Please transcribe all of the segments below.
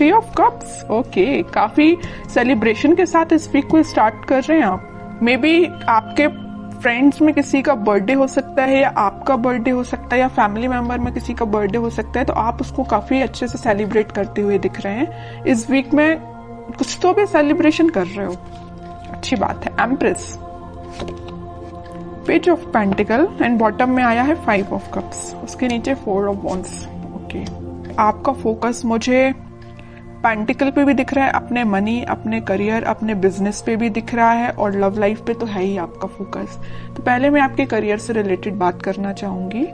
3 of cups, okay, काफी celebration के साथ इस वीक को स्टार्ट कर रहे हैं आप। मे बी आपके फ्रेंड्स में किसी का बर्थडे हो सकता है, या आपका बर्थडे हो सकता है, या फैमिली मेंबर में किसी का बर्थडे हो सकता है, तो आप उसको काफी अच्छे से सेलिब्रेट करते हुए दिख रहे हैं। इस वीक में कुछ तो भी सेलिब्रेशन कर रहे हो, अच्छी बात है। Empress, page of pentacle and bottom में आया है 5 ऑफ कप्स, उसके नीचे 4 ऑफ वॉन्ड्स। ओके, आपका फोकस मुझे पेंटिकल पे भी दिख रहा है, अपने मनी, अपने करियर, अपने बिजनेस पे भी दिख रहा है, और लव लाइफ पे तो है ही आपका फोकस। तो पहले मैं आपके करियर से रिलेटेड बात करना चाहूंगी।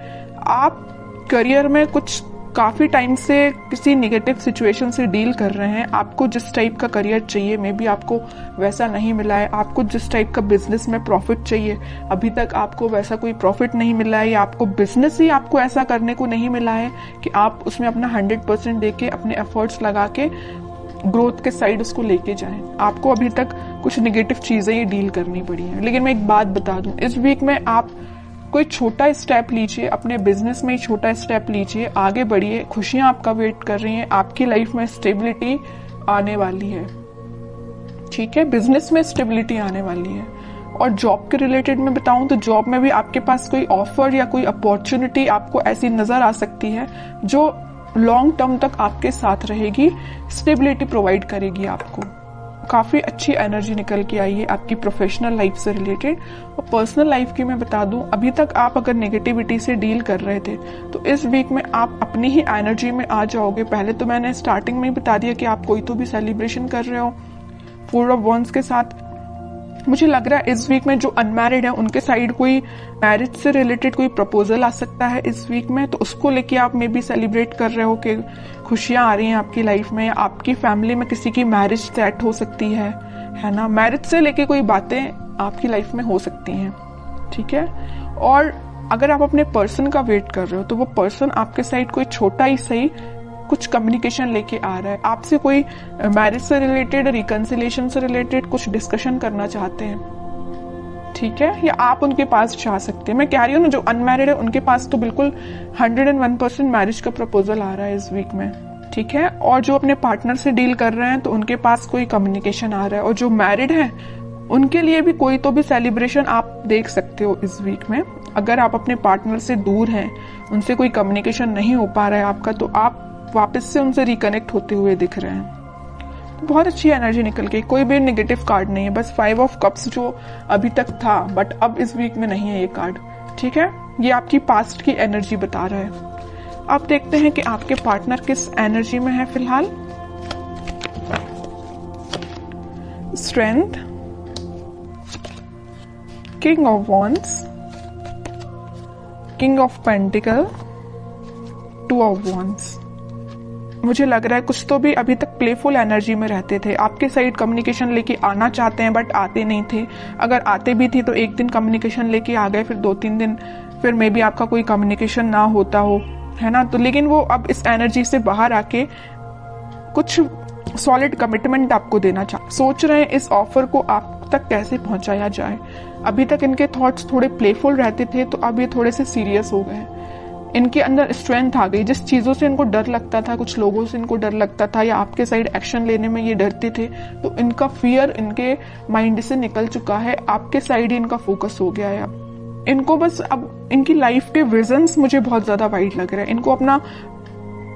आप करियर में कुछ काफी टाइम से किसी नेगेटिव सिचुएशन से डील कर रहे हैं। आपको जिस टाइप का करियर चाहिए, मे बी आपको वैसा नहीं मिला है। आपको जिस टाइप का बिजनेस में प्रॉफिट चाहिए, अभी तक आपको वैसा कोई प्रॉफिट नहीं मिला है, या आपको बिजनेस ही आपको ऐसा करने को नहीं मिला है कि आप उसमें अपना 100% देके, अपने एफर्ट्स लगा के ग्रोथ के साइड उसको लेके जाएं। आपको अभी तक कुछ नेगेटिव चीजें ही डील करनी पड़ी हैं। लेकिन मैं एक बात बता दूं, इस वीक में आप कोई छोटा स्टेप लीजिए, अपने बिजनेस में ही छोटा स्टेप लीजिए, आगे बढ़िए। खुशियां आपका वेट कर रही हैं, आपकी लाइफ में स्टेबिलिटी आने वाली है, ठीक है, बिजनेस में स्टेबिलिटी आने वाली है। और जॉब के रिलेटेड में बताऊं तो जॉब में भी आपके पास कोई ऑफर या कोई अपॉर्चुनिटी आपको ऐसी नजर आ सकती है जो लॉन्ग टर्म तक आपके साथ रहेगी, स्टेबिलिटी प्रोवाइड करेगी आपको। काफी अच्छी एनर्जी निकल के आई है आपकी प्रोफेशनल लाइफ से रिलेटेड। और पर्सनल लाइफ की मैं बता दूं, अभी तक आप अगर नेगेटिविटी से डील कर रहे थे तो इस वीक में आप अपनी ही एनर्जी में आ जाओगे। पहले तो मैंने स्टार्टिंग में ही बता दिया कि आप कोई तो भी सेलिब्रेशन कर रहे हो 4 ऑफ वॉन्ड्स के साथ। मुझे लग रहा है इस वीक में जो अनमैरिड है उनके साइड कोई मैरिज से रिलेटेड कोई प्रपोजल आ सकता है इस वीक में, तो उसको लेके आप मे बी सेलिब्रेट कर रहे हो कि खुशियां आ रही हैं आपकी लाइफ में। आपकी फैमिली में किसी की मैरिज सेट हो सकती है ना। मैरिज से लेके कोई बातें आपकी लाइफ में हो सकती हैं, ठीक है। और अगर आप अपने पर्सन का वेट कर रहे हो तो वो पर्सन आपके साइड कोई छोटा ही सही कुछ कम्युनिकेशन लेके आ रहा है, आपसे कोई मैरिज से रिलेटेड, रिकंसिलेशन से रिलेटेड कुछ डिस्कशन करना चाहते हैं, ठीक है, या आप उनके पास जा सकते हैं। मैं कह रही हूँ ना, जो अनमैरिड है उनके पास तो बिल्कुल 101% मैरिज का प्रपोजल आ रहा है इस वीक में, ठीक है। और जो अपने पार्टनर से डील कर रहे हैं तो उनके पास कोई कम्युनिकेशन आ रहा है। और जो मैरिड है उनके लिए भी कोई तो भी सेलिब्रेशन आप देख सकते हो इस वीक में। अगर आप अपने पार्टनर से दूर हैं, उनसे कोई कम्युनिकेशन नहीं हो पा रहा है आपका, तो आप वापस से उनसे रिकनेक्ट होते हुए दिख रहे हैं। तो बहुत अच्छी एनर्जी निकल गई, कोई भी नेगेटिव कार्ड नहीं है, बस 5 ऑफ कप्स जो अभी तक था बट अब इस वीक में नहीं है ये कार्ड, ठीक है। ये आपकी पास्ट की एनर्जी बता रहा है। अब देखते हैं कि आपके पार्टनर किस एनर्जी में है फिलहाल। Strength, king of wands, king of pentacle, 2 of wands. मुझे लग रहा है कुछ तो भी अभी तक प्लेफुल एनर्जी में रहते थे, आपके साइड कम्युनिकेशन लेके आना चाहते हैं बट आते नहीं थे। अगर आते भी थे तो एक दिन कम्युनिकेशन लेके आ गए, फिर 2-3 दिन फिर मे बी आपका कोई कम्युनिकेशन ना होता हो, है ना। तो लेकिन वो अब इस एनर्जी से बाहर आके कुछ सॉलिड कमिटमेंट आपको देना सोच रहे हैं। इस ऑफर को आप तक कैसे पहुंचाया जाए। अभी तक इनके थॉट्स थोड़े प्लेफुल रहते थे, तो अब ये थोड़े से सीरियस हो गए। इनके अंदर स्ट्रेंथ आ गई। जिस चीजों से इनको डर लगता था, कुछ लोगों से इनको डर लगता था, या आपके साइड एक्शन लेने में ये डरते थे, तो इनका फियर इनके माइंड से निकल चुका है। आपके साइड ही इनका फोकस हो गया है। अब इनको बस अब इनकी लाइफ के विजन्स मुझे बहुत ज्यादा वाइड लग रहा है। इनको अपना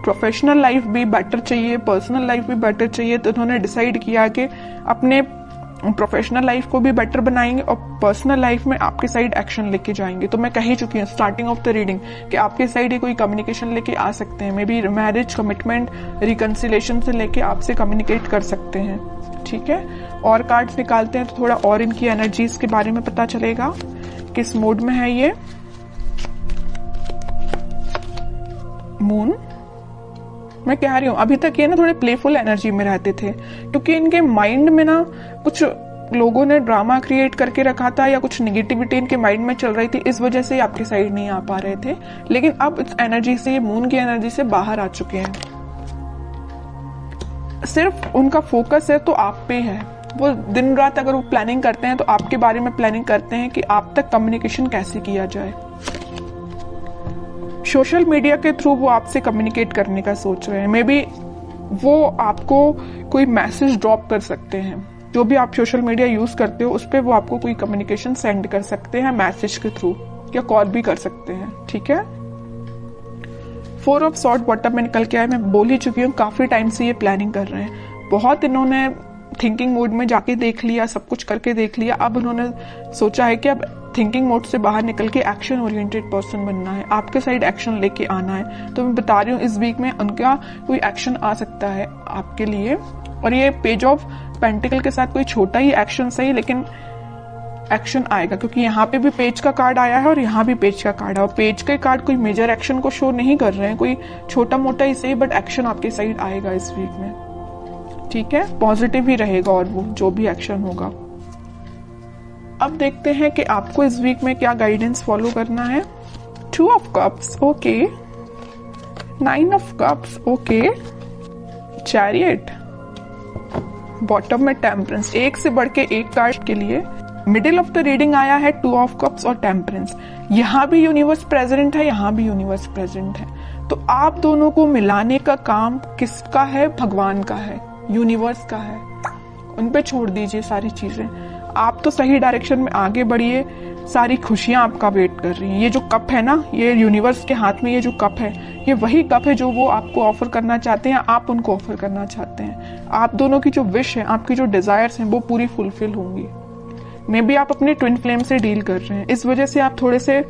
प्रोफेशनल लाइफ भी बेटर चाहिए, पर्सनल लाइफ भी बेटर चाहिए, तो उन्होंने डिसाइड किया कि अपने प्रोफेशनल लाइफ को भी बेटर बनाएंगे और पर्सनल लाइफ में आपके साइड एक्शन लेके जाएंगे। तो मैं कह ही चुकी हूँ स्टार्टिंग ऑफ द रीडिंग कि आपके साइड ही कोई कम्युनिकेशन लेके आ सकते हैं। May be marriage, commitment, reconciliation से लेके आपसे कम्युनिकेट कर सकते हैं, ठीक है। और कार्ड्स निकालते हैं तो थोड़ा और इनकी एनर्जीज के बारे में पता चलेगा, किस मूड में है ये। मून, मैं कह रही हूँ अभी तक ये ना थोड़े प्लेफुल एनर्जी में रहते थे, क्योंकि इनके माइंड में ना कुछ लोगों ने ड्रामा क्रिएट करके रखा था या कुछ निगेटिविटी इनके माइंड में चल रही थी, इस वजह से आपके साइड नहीं आ पा रहे थे। लेकिन अब इस एनर्जी से, ये मून की एनर्जी से बाहर आ चुके हैं। सिर्फ उनका फोकस है तो आप पे है। वो दिन रात अगर वो प्लानिंग करते हैं तो आपके बारे में प्लानिंग करते हैं कि आप तक कम्युनिकेशन कैसे किया जाए। सोशल मीडिया के थ्रू वो आपसे कम्युनिकेट करने का सोच रहे हैं। मे बी वो आपको कोई मैसेज ड्रॉप कर सकते हैं। जो भी आप सोशल मीडिया यूज करते हो उस पर वो आपको कोई कम्युनिकेशन सेंड कर सकते हैं मैसेज के थ्रू, या कॉल भी कर सकते हैं, ठीक है। 4 ऑफ सॉर्ड बॉटम में निकल के आया। मैं बोल ही चुकी हूँ काफी टाइम से ये प्लानिंग कर रहे हैं, बहुत इन्होंने थिंकिंग मोड में जाके देख लिया, सब कुछ करके देख लिया। अब उन्होंने सोचा है कि अब थिंकिंग मोड से बाहर निकल के एक्शन ओरिएंटेड पर्सन बनना है, आपके साइड एक्शन लेके आना है। तो मैं बता रही हूँ इस वीक में उनका कोई एक्शन आ सकता है आपके लिए। और ये पेज ऑफ पेंटिकल के साथ कोई छोटा ही एक्शन सही, लेकिन एक्शन आएगा, क्योंकि यहाँ पे भी पेज का कार्ड आया है और यहाँ भी पेज का कार्ड है। और पेज के कार्ड कोई मेजर एक्शन को शो नहीं कर रहे हैं, कोई छोटा मोटा ही सही, बट एक्शन आपके साइड आएगा इस वीक में, ठीक है। पॉजिटिव ही रहेगा और वो जो भी एक्शन होगा। अब देखते हैं कि आपको इस वीक में क्या गाइडेंस फॉलो करना है। 2 of cups, okay. 9 of cups, okay. Chariot, bottom में टेम्परेंस, एक से बढ़ के एक कार्ड के लिए। मिडिल ऑफ द रीडिंग आया है 2 ऑफ कप्स और टेम्परेंस। यहाँ भी यूनिवर्स प्रेजेंट है, यहाँ भी यूनिवर्स प्रेजेंट है। तो आप दोनों को मिलाने का काम किसका है? भगवान का है, यूनिवर्स का है। उन पे छोड़ दीजिए सारी चीजें, आप तो सही डायरेक्शन में आगे बढ़िए। सारी खुशियां आपका वेट कर रही हैं। ये जो कप है ना, ये यूनिवर्स के हाथ में ये जो कप है, ये वही कप है जो वो आपको ऑफर करना चाहते हैं, आप उनको ऑफर करना चाहते हैं। आप दोनों की जो विश है, आपकी जो डिजायर्स हैं, वो पूरी फुलफिल होंगी। मे बी आप अपने ट्विन फ्लेम से डील कर रहे हैं, इस वजह से आप थोड़े से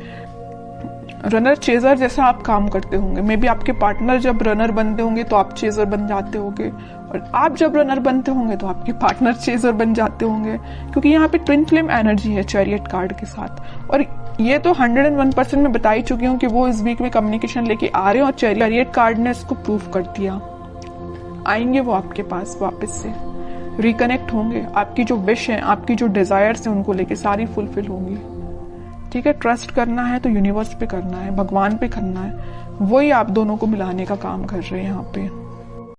रनर चेजर जैसा आप काम करते होंगे। मे बी आपके पार्टनर जब रनर बनते होंगे तो आप चेजर बन जाते होंगे, और आप जब रनर बनते होंगे तो आपके पार्टनर चेजर बन जाते होंगे, क्योंकि यहाँ पे ट्विन फ्लेम एनर्जी है चैरियट कार्ड के साथ। और ये तो 101% में बता ही चुकी हूँ कि वो इस वीक में कम्युनिकेशन लेके आ रहे हैं, और चैरियट कार्ड ने इसको प्रूव कर दिया। आएंगे वो आपके पास वापस से, रिकनेक्ट होंगे। आपकी जो विश है, आपकी जो डिजायर्स है, उनको लेके सारी फुलफिल होंगी, ठीक है। ट्रस्ट करना है तो यूनिवर्स पे करना है, भगवान पे करना है, वही आप दोनों को मिलाने का काम कर रहे हैं यहाँ पे।